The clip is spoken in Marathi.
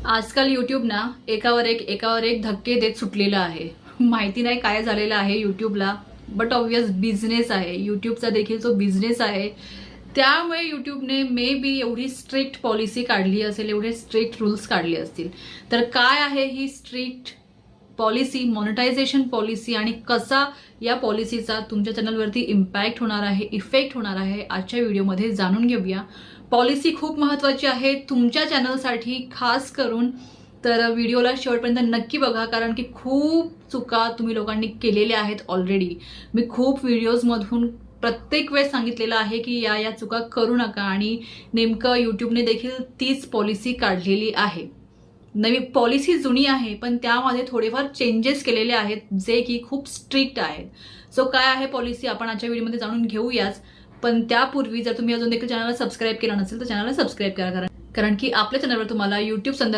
आजकाल यूट्यूब ना एकावर एक धक्के देत सुटलेलं आहे. माहिती नाही काय झालेलं आहे यूट्यूबला, बट ऑब्वियस बिझनेस आहे. यूट्यूबचा देखील तो बिझनेस आहे. त्यामुळे यूट्यूबने मे बी एवढी स्ट्रिक्ट पॉलिसी काढली असेल, एवढे स्ट्रिक्ट रूल्स काढले असतील. तर काय आहे ही स्ट्रिक्ट पॉलिसी, मॉनिटायझेशन पॉलिसी, आणि कसा या पॉलिसीचा तुमच्या चॅनलवरती इम्पॅक्ट होणार आहे, इफेक्ट होणार आहे, आजच्या व्हिडिओमध्ये जाणून घेऊया. पॉलिसी खूप महत्त्वाची आहे तुमच्या चॅनलसाठी खास करून. तर व्हिडिओला शेवटपर्यंत नक्की बघा, कारण की खूप चुका तुम्ही लोकांनी केलेल्या आहेत ऑलरेडी. मी खूप व्हिडिओजमधून प्रत्येक वेळेस सांगितलेलं आहे की या चुका करू नका, आणि नेमकं यूट्यूबने देखील तीच पॉलिसी काढलेली आहे. नवी पॉलिसी जुनी आहे, पण त्यामध्ये थोडेफार चेंजेस केलेले आहेत जे की खूप स्ट्रिक्ट आहेत. सो काय आहे पॉलिसी आपण आजच्या व्हिडिओमध्ये जाणून घेऊयाच. पण त्यापूर्वी जर तुम्ही अजून देखील चॅनलला सबस्क्राईब केला नसेल तर चॅनलला सबस्क्राईब करा, कारण की आपल्या चॅनलवर तुम्हाला यूट्यूब संदर्भात